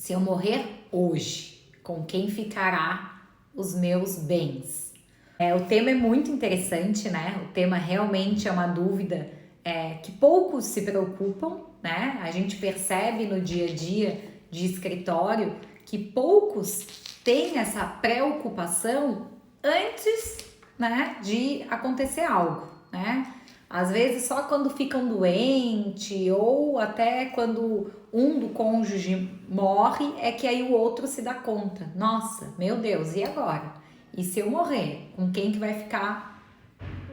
Se eu morrer hoje, com quem ficará os meus bens? O tema é muito interessante, né? O tema realmente é uma dúvida que poucos se preocupam, né? A gente percebe no dia a dia de escritório que poucos têm essa preocupação antes, né, de acontecer algo, né? Às vezes só quando ficam doentes ou até quando um do cônjuge morre é que aí o outro se dá conta. Nossa, meu Deus, e agora? E se eu morrer? Com quem que vai ficar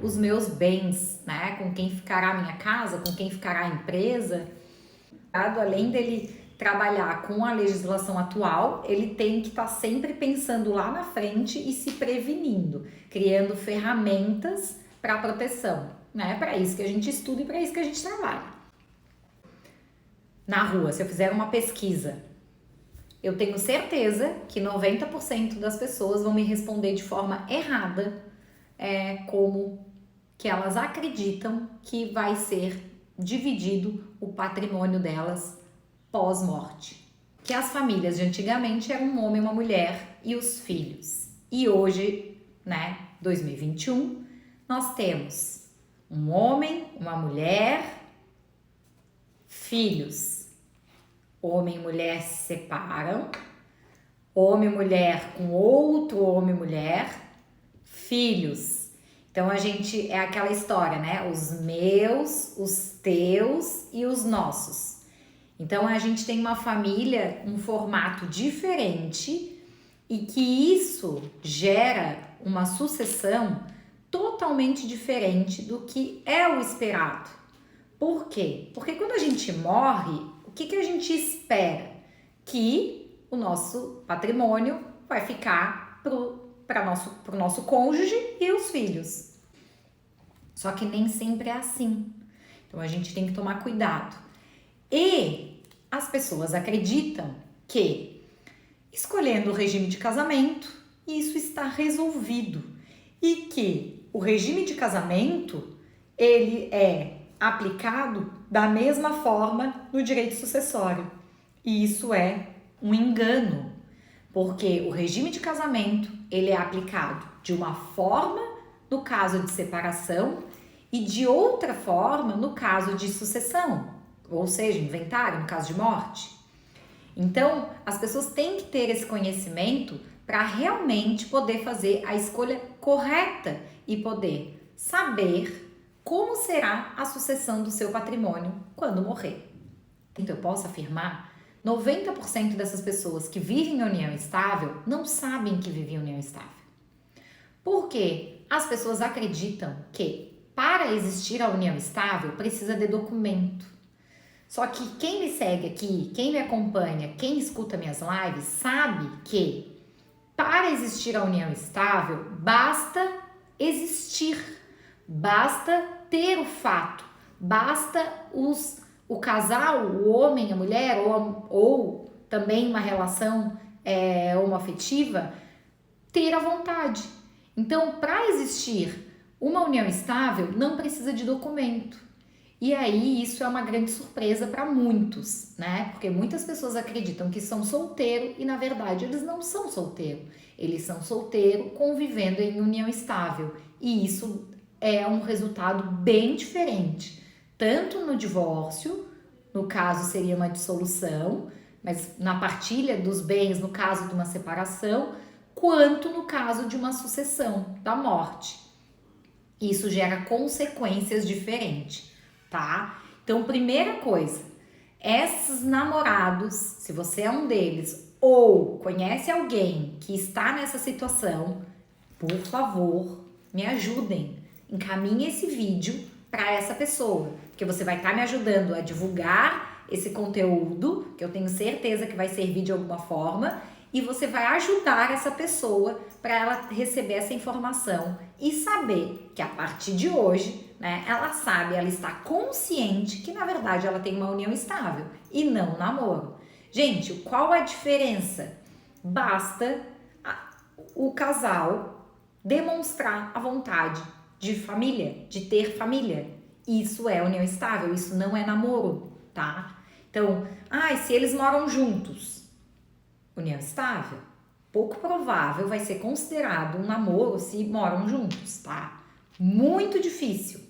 os meus bens, né? Com quem ficará a minha casa? Com quem ficará a empresa? Além dele trabalhar com a legislação atual, ele tem que estar sempre pensando lá na frente e se prevenindo, criando ferramentas para proteção, né? Para isso que a gente estuda e para isso que a gente trabalha. Na rua, se eu fizer uma pesquisa, eu tenho certeza que 90% das pessoas vão me responder de forma errada, como que elas acreditam que vai ser dividido o patrimônio delas pós-morte. Que as famílias de antigamente eram um homem, uma mulher e os filhos. E hoje, né, 2021, nós temos um homem, uma mulher, filhos. Homem e mulher se separam, homem e mulher com outro homem e mulher, filhos. Então a gente é aquela história, né? Os meus, os teus e os nossos. Então a gente tem uma família, um formato diferente e que isso gera uma sucessão totalmente diferente do que é o esperado. Por quê? Porque quando a gente morre, o que a gente espera? Que o nosso patrimônio vai ficar pro nosso cônjuge e os filhos. Só que nem sempre é assim. Então a gente tem que tomar cuidado. E as pessoas acreditam que escolhendo o regime de casamento, isso está resolvido. E que o regime de casamento, ele é aplicado da mesma forma no direito sucessório. E isso é um engano, porque o regime de casamento, ele é aplicado de uma forma no caso de separação e de outra forma no caso de sucessão, ou seja, inventário no caso de morte. Então, as pessoas têm que ter esse conhecimento para realmente poder fazer a escolha correta e poder saber como será a sucessão do seu patrimônio quando morrer. Então, eu posso afirmar, 90% dessas pessoas que vivem em união estável não sabem que vivem em união estável. Por quê? As pessoas acreditam que para existir a união estável precisa de documento. Só que quem me segue aqui, quem me acompanha, quem escuta minhas lives, sabe que para existir a união estável basta existir, basta ter o fato, basta o casal, o homem, a mulher ou também uma relação homoafetiva ter a vontade. Então, para existir uma união estável, não precisa de documento. E aí, isso é uma grande surpresa para muitos, né? Porque muitas pessoas acreditam que são solteiros e, na verdade, eles não são solteiros. Eles são solteiros convivendo em união estável. E isso é um resultado bem diferente. Tanto no divórcio, no caso seria uma dissolução, mas na partilha dos bens, no caso de uma separação, quanto no caso de uma sucessão, da morte. Isso gera consequências diferentes, tá? Então, primeira coisa, esses namorados, se você é um deles ou conhece alguém que está nessa situação, por favor, me ajudem. Encaminhe esse vídeo para essa pessoa, porque você vai estar me ajudando a divulgar esse conteúdo, que eu tenho certeza que vai servir de alguma forma, e você vai ajudar essa pessoa para ela receber essa informação e saber que a partir de hoje, né, ela sabe, ela está consciente que na verdade ela tem uma união estável e não um namoro. Gente, qual a diferença? Basta o casal demonstrar a vontade de família, de ter família. Isso é união estável, isso não é namoro, tá? Então, se eles moram juntos, união estável. Pouco provável vai ser considerado um namoro se moram juntos, tá? Muito difícil.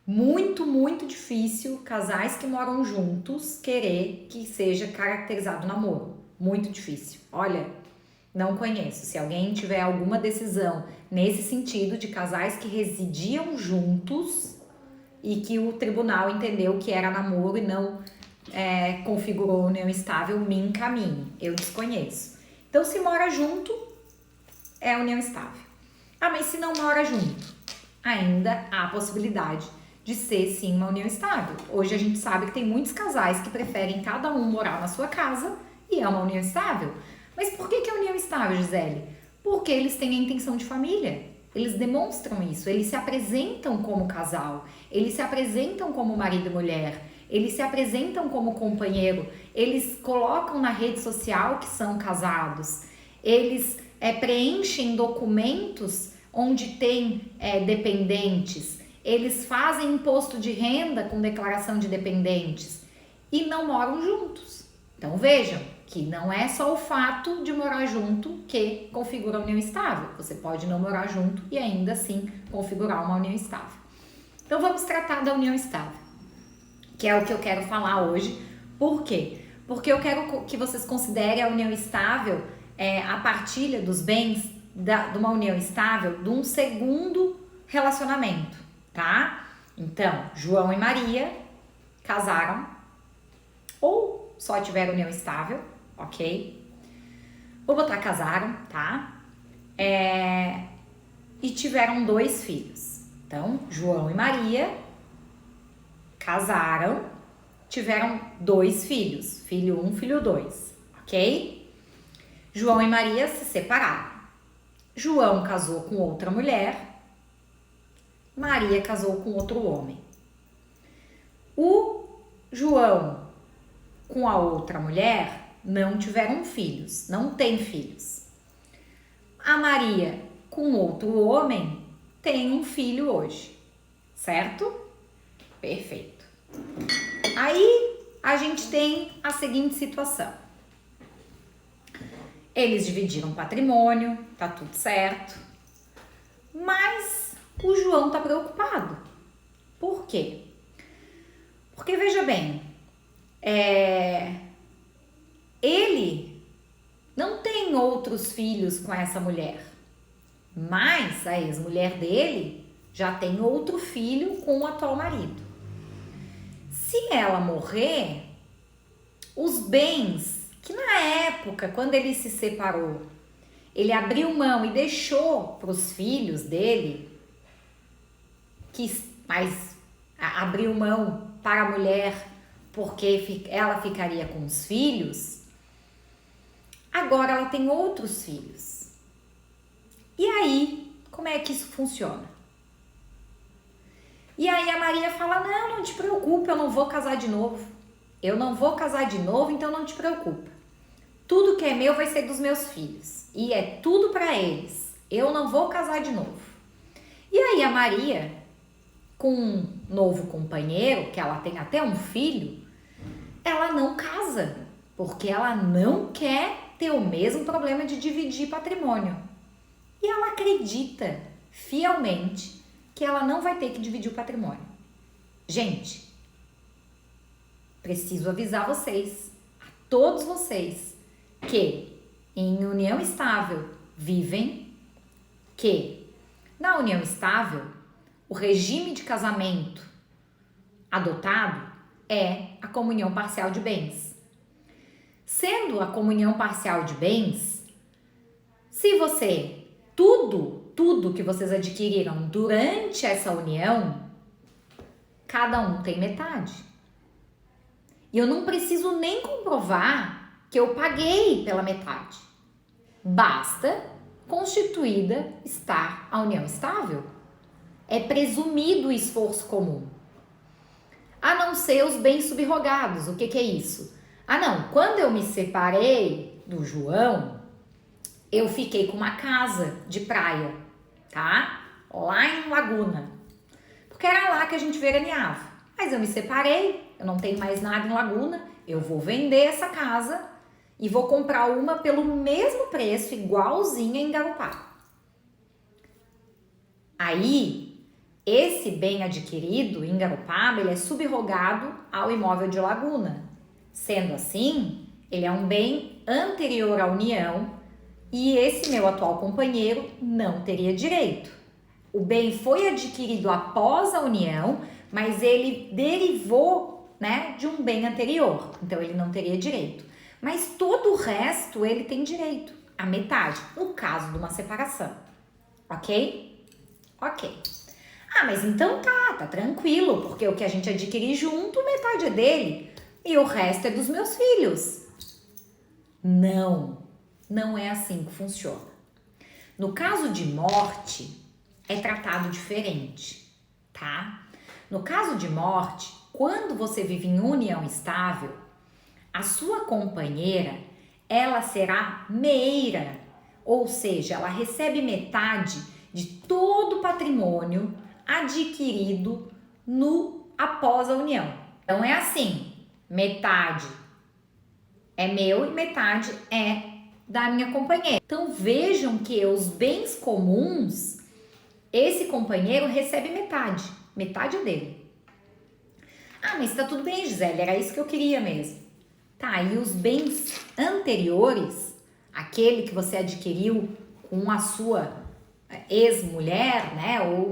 Muito, muito difícil casais que moram juntos querer que seja caracterizado namoro. Muito difícil. Olha, não conheço. Se alguém tiver alguma decisão nesse sentido de casais que residiam juntos e que o tribunal entendeu que era namoro e não configurou união estável, me encaminhe. Eu desconheço. Então, se mora junto, é união estável. Ah, mas se não mora junto, ainda há a possibilidade de ser, sim, uma união estável. Hoje a gente sabe que tem muitos casais que preferem cada um morar na sua casa e é uma união estável. Mas por que é união estável, Gisele? Porque eles têm a intenção de família. Eles demonstram isso, eles se apresentam como casal, eles se apresentam como marido e mulher, eles se apresentam como companheiro, eles colocam na rede social que são casados, eles preenchem documentos onde tem dependentes, eles fazem imposto de renda com declaração de dependentes e não moram juntos. Então vejam que não é só o fato de morar junto que configura a união estável. Você pode não morar junto e ainda assim configurar uma união estável. Então vamos tratar da união estável, que é o que eu quero falar hoje. Por quê? Porque eu quero que vocês considerem a união estável, a partilha dos bens de uma união estável de um segundo relacionamento, tá? Então, João e Maria casaram ou só tiveram união estável, ok? Vou botar casaram, tá? E tiveram 2 filhos. Então, João e Maria casaram, tiveram 2 filhos, filho 1, filho 2, ok? João e Maria se separaram. João casou com outra mulher, Maria casou com outro homem. O João com a outra mulher não tiveram filhos, não tem filhos. A Maria com outro homem tem um filho hoje, certo? Perfeito. Aí a gente tem a seguinte situação. Eles dividiram patrimônio, tá tudo certo. Mas o João tá preocupado. Por quê? Porque veja bem, ele não tem outros filhos com essa mulher, mas a ex-mulher dele já tem outro filho com o atual marido. Se ela morrer, os bens que na época, quando ele se separou, ele abriu mão e deixou para os filhos dele, mas abriu mão para a mulher porque ela ficaria com os filhos, agora ela tem outros filhos. E aí, como é que isso funciona? E aí a Maria fala, não te preocupa, eu não vou casar de novo. Eu não vou casar de novo, então não te preocupa. Tudo que é meu vai ser dos meus filhos. E é tudo para eles. Eu não vou casar de novo. E aí a Maria, com um novo companheiro, que ela tem até um filho, ela não casa. Porque ela não quer ter o mesmo problema de dividir patrimônio. E ela acredita fielmente que ela não vai ter que dividir o patrimônio. Gente, preciso avisar vocês, a todos vocês, que em união estável vivem, que na união estável o regime de casamento adotado é a comunhão parcial de bens. Sendo a comunhão parcial de bens, se você tudo que vocês adquiriram durante essa união, cada um tem metade. E eu não preciso nem comprovar que eu paguei pela metade. Basta constituída estar a união estável. É presumido o esforço comum. A não ser os bens subrogados. O que é isso? Quando eu me separei do João, eu fiquei com uma casa de praia, tá? Lá em Laguna. Porque era lá que a gente veraneava. Mas eu me separei, eu não tenho mais nada em Laguna, eu vou vender essa casa e vou comprar uma pelo mesmo preço, igualzinha em Garopaba. Aí, esse bem adquirido em Garopaba, ele é subrogado ao imóvel de Laguna. Sendo assim, ele é um bem anterior à união e esse meu atual companheiro não teria direito. O bem foi adquirido após a união, mas ele derivou, né, de um bem anterior, então ele não teria direito. Mas todo o resto ele tem direito, a metade, no caso de uma separação, ok? Ok. Ah, mas então tá tranquilo, porque o que a gente adquirir junto, metade é dele e o resto é dos meus filhos. Não é assim que funciona. No caso de morte, é tratado diferente, tá? No caso de morte, quando você vive em união estável, a sua companheira, ela será meira, ou seja, ela recebe metade de todo o patrimônio adquirido após a união. Então é assim, metade é meu e metade é da minha companheira. Então vejam que os bens comuns, esse companheiro recebe metade é dele. Ah, mas tá tudo bem, Gisele, era isso que eu queria mesmo. Tá, e os bens anteriores, aquele que você adquiriu com a sua ex-mulher, né, ou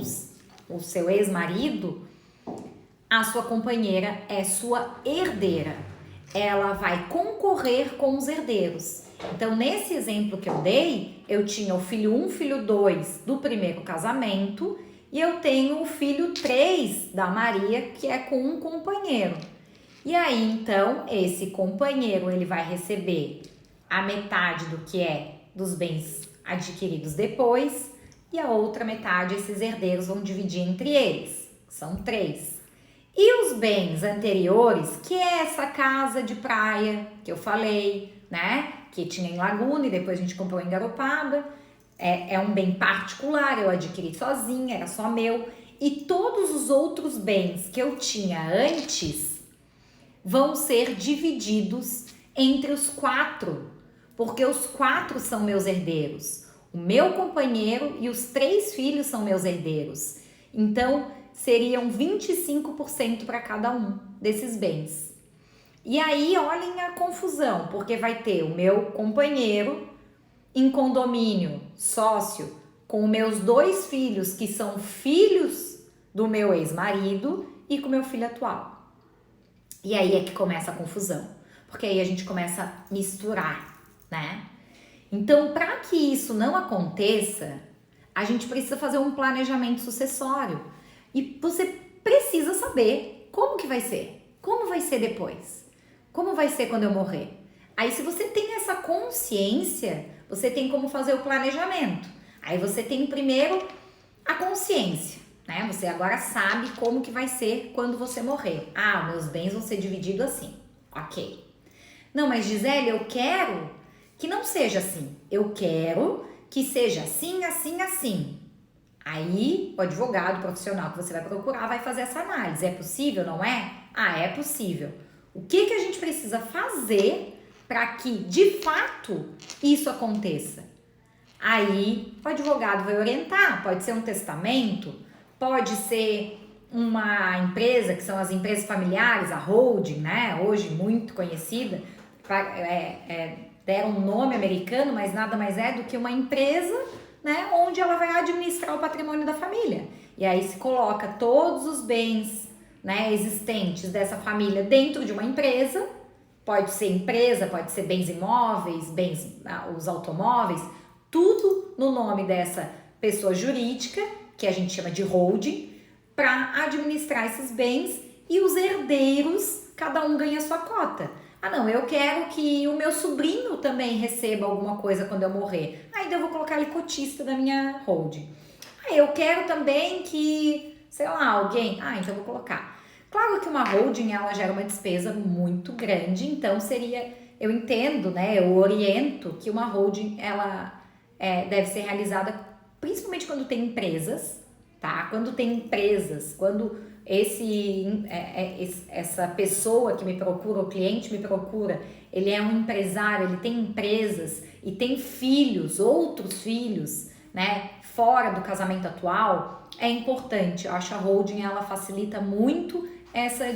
o seu ex-marido, a sua companheira é sua herdeira. Ela vai concorrer com os herdeiros. Então, nesse exemplo que eu dei, eu tinha o filho 1, filho 2 do primeiro casamento e eu tenho o filho 3 da Maria, que é com um companheiro. E aí, então, esse companheiro, ele vai receber a metade do que é dos bens adquiridos depois e a outra metade esses herdeiros vão dividir entre eles. São 3. E os bens anteriores, que é essa casa de praia que eu falei, né? Que tinha em Laguna e depois a gente comprou em Garopaba. É um bem particular, eu adquiri sozinha, era só meu. E todos os outros bens que eu tinha antes vão ser divididos entre os 4, porque os 4 são meus herdeiros. O meu companheiro e os 3 filhos são meus herdeiros. Então, seriam 25% para cada um desses bens. E aí, olhem a confusão, porque vai ter o meu companheiro em condomínio, sócio, com meus 2 filhos, que são filhos do meu ex-marido, e com meu filho atual. E aí é que começa a confusão, porque aí a gente começa a misturar, né? Então, para que isso não aconteça, a gente precisa fazer um planejamento sucessório. E você precisa saber como que vai ser, como vai ser depois, como vai ser quando eu morrer. Aí, se você tem essa consciência, você tem como fazer o planejamento. Aí você tem primeiro a consciência, né? Você agora sabe como que vai ser quando você morrer. Ah, meus bens vão ser divididos assim. Ok. Não, mas Gisele, eu quero que não seja assim. Eu quero que seja assim, assim, assim. Aí, o advogado profissional que você vai procurar vai fazer essa análise. É possível, não é? Ah, é possível. O que a gente precisa fazer para que, de fato, isso aconteça? Aí, o advogado vai orientar. Pode ser um testamento, pode ser uma empresa, que são as empresas familiares, a holding, né? Hoje muito conhecida, deram um nome americano, mas nada mais é do que uma empresa, né, onde ela vai administrar o patrimônio da família. E aí se coloca todos os bens, né, existentes dessa família dentro de uma empresa. Pode ser empresa, pode ser bens imóveis, os automóveis, tudo no nome dessa pessoa jurídica, que a gente chama de holding, para administrar esses bens, e os herdeiros, cada um ganha a sua cota. Ah, não, eu quero que o meu sobrinho também receba alguma coisa quando eu morrer. Aí eu vou colocar ele cotista da minha holding. Ah, eu quero também que, sei lá, alguém... Ah, então eu vou colocar. Claro que uma holding, ela gera uma despesa muito grande, então seria... Eu entendo, né, eu oriento que uma holding, ela deve ser realizada principalmente quando tem empresas, tá? Quando tem empresas, quando essa pessoa que me procura, o cliente me procura, ele é um empresário, ele tem empresas e tem filhos, outros filhos, né, fora do casamento atual, é importante. Eu acho a holding, ela facilita muito essa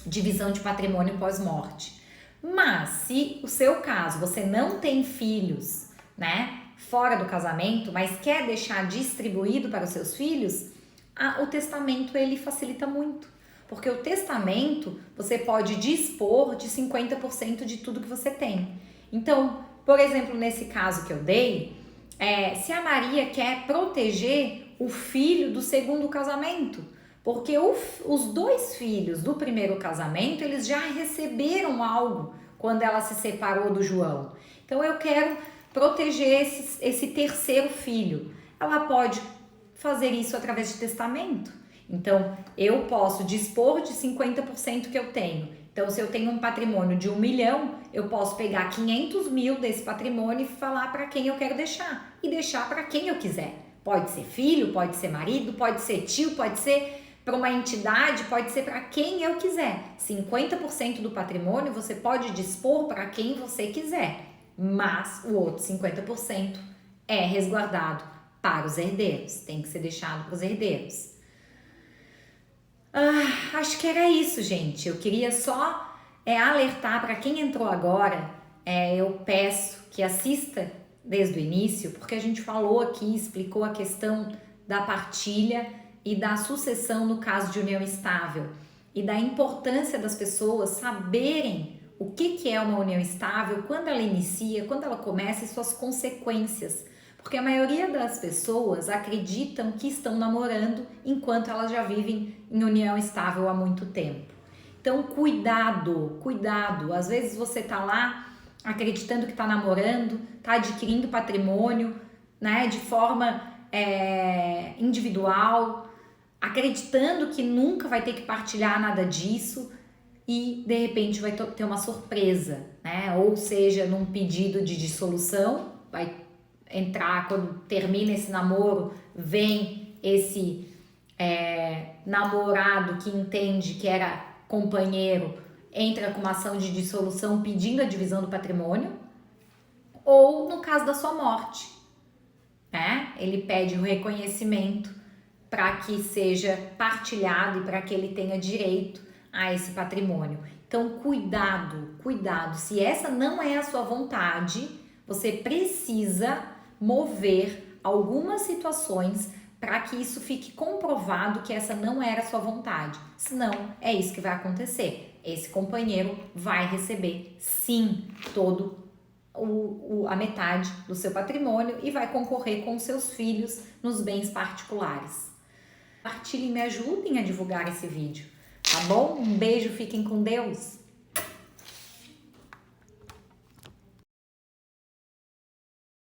divisão de patrimônio pós-morte. Mas se o seu caso, você não tem filhos, né, fora do casamento, mas quer deixar distribuído para os seus filhos, o testamento ele facilita muito. Porque o testamento, você pode dispor de 50% de tudo que você tem. Então, por exemplo, nesse caso que eu dei, se a Maria quer proteger o filho do segundo casamento, porque os 2 filhos do primeiro casamento, eles já receberam algo quando ela se separou do João. Então, eu quero proteger esse terceiro filho. Ela pode fazer isso através de testamento. Então, eu posso dispor de 50% que eu tenho. Então, se eu tenho um patrimônio de 1 milhão, eu posso pegar 500 mil desse patrimônio e falar para quem eu quero deixar. E deixar para quem eu quiser. Pode ser filho, pode ser marido, pode ser tio, pode ser para uma entidade, pode ser para quem eu quiser. 50% do patrimônio você pode dispor para quem você quiser. Mas o outro 50% é resguardado para os herdeiros. Tem que ser deixado para os herdeiros. Acho que era isso, gente. Eu queria só alertar para quem entrou agora. Eu peço que assista desde o início, porque a gente falou aqui, explicou a questão da partilha e da sucessão no caso de união estável e da importância das pessoas saberem o que é uma união estável, quando ela inicia, quando ela começa e suas consequências. Porque a maioria das pessoas acreditam que estão namorando enquanto elas já vivem em união estável há muito tempo. Então, cuidado, cuidado. Às vezes você tá lá acreditando que tá namorando, tá adquirindo patrimônio, né, de forma individual, acreditando que nunca vai ter que partilhar nada disso e de repente vai ter uma surpresa, né? Ou seja, num pedido de dissolução, vai entrar, quando termina esse namoro, vem esse namorado que entende que era companheiro, entra com uma ação de dissolução pedindo a divisão do patrimônio, ou no caso da sua morte, né? Ele pede o reconhecimento para que seja partilhado e para que ele tenha direito a esse patrimônio. Então, cuidado, cuidado. Se essa não é a sua vontade, você precisa mover algumas situações para que isso fique comprovado que essa não era a sua vontade. Senão, é isso que vai acontecer. Esse companheiro vai receber, sim, todo a metade do seu patrimônio e vai concorrer com seus filhos nos bens particulares. Compartilhem e me ajudem a divulgar esse vídeo, tá bom? Um beijo, fiquem com Deus!